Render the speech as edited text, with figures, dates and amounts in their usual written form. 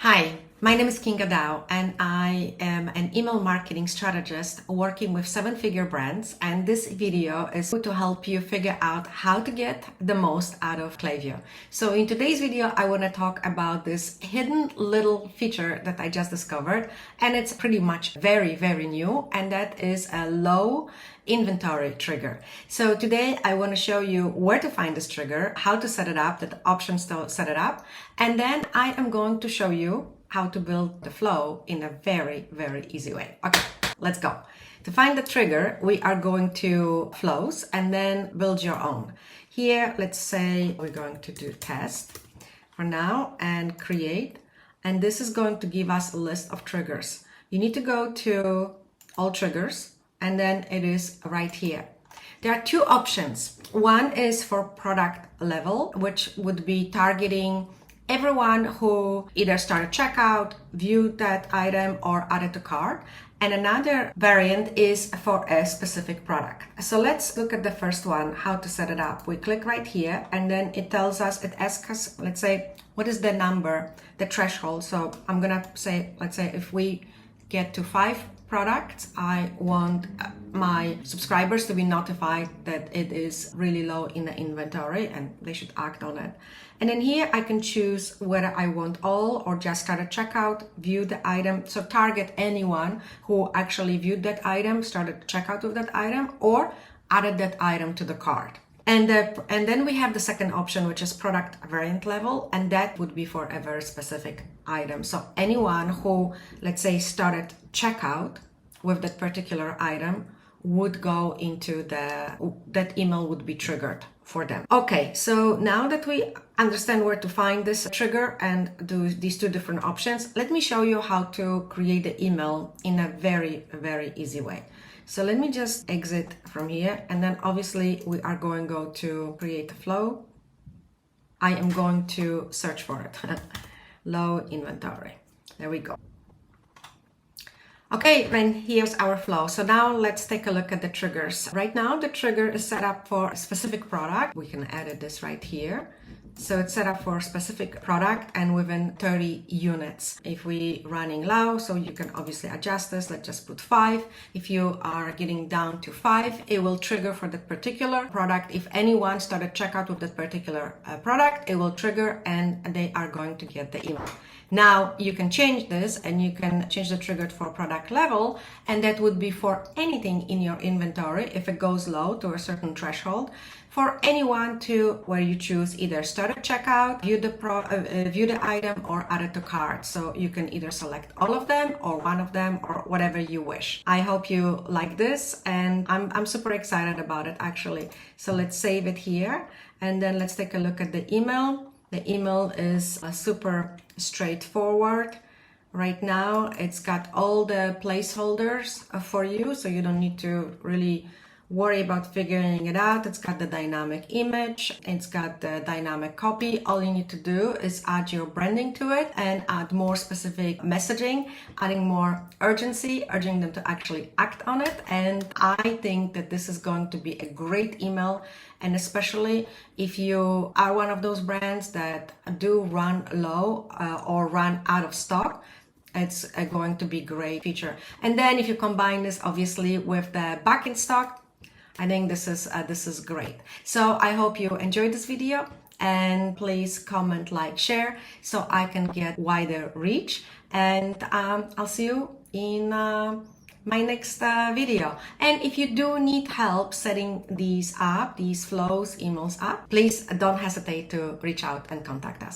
Hi, my name is Kinga and I am an email marketing strategist working with seven-figure brands, and this video is to help you figure out how to get the most out of Klaviyo. So in today's video, I want to talk about this hidden little feature that I just discovered, and it's pretty much very new, and that is a low inventory trigger. So today I want to show you where to find this trigger, how to set it up, the options to set it up, and then I am going to show you how to build the flow in a very easy way. Okay, let's go. To find the trigger, we are going to flows and then build your own. Here, let's say we're going to do test for now and create, and this is going to give us a list of triggers. You need to go to all triggers, and then it is right here. There are two options. One is for product level, which would be targeting everyone who either started checkout, viewed that item, or added to cart. And another variant is for a specific product. So let's look at the first one, how to set it up. We click right here, and then it tells us, it asks us, let's say, what is the number, the threshold. So I'm gonna say, let's say if we get to 5 products, I want my subscribers to be notified that it is really low in the inventory and they should act on it. And then here I can choose whether I want all or just start a checkout, view the item. So target anyone who actually viewed that item, started checkout with that item, or added that item to the cart. And then we have the second option, which is product variant level, and that would be for a very specific item. So anyone who, let's say, started checkout with that particular item would go into that email would be triggered for them. Okay, so now that we understand where to find this trigger and do these two different options, let me show you how to create the email in a very easy way. So let me just exit from here, and then obviously we are going to go to create a flow. I am going to search for it. Low inventory. There we go. Okay, then here's our flow. So now let's take a look at the triggers. Right now the trigger is set up for a specific product. We can edit this right here. So it's set up for a specific product and within 30 units. If we running low, so you can obviously adjust this. Let's just put 5. If you are getting down to 5, it will trigger for that particular product. If anyone started checkout with that particular product, it will trigger and they are going to get the email. Now you can change this and you can change the trigger for product level, and that would be for anything in your inventory if it goes low to a certain threshold, for anyone to where you choose either start a checkout, view the item, or add it to cart. So you can either select all of them or one of them or whatever you wish. I hope you like this, and I'm super excited about it actually. So let's save it here, and then let's take a look at the email. The email is super straightforward. Right now, it's got all the placeholders for you, so you don't need to really worry about figuring it out. It's got the dynamic image, it's got the dynamic copy. All you need to do is add your branding to it and add more specific messaging, adding more urgency, urging them to actually act on it. And I think that this is going to be a great email, and especially if you are one of those brands that do run low or run out of stock, it's going to be a great feature. And then if you combine this obviously with the back in stock, I think this is great. So I hope you enjoyed this video, and please comment, like, share so I can get wider reach, and I'll see you in my next video. And if you do need help setting these up, these flows, emails up, please don't hesitate to reach out and contact us.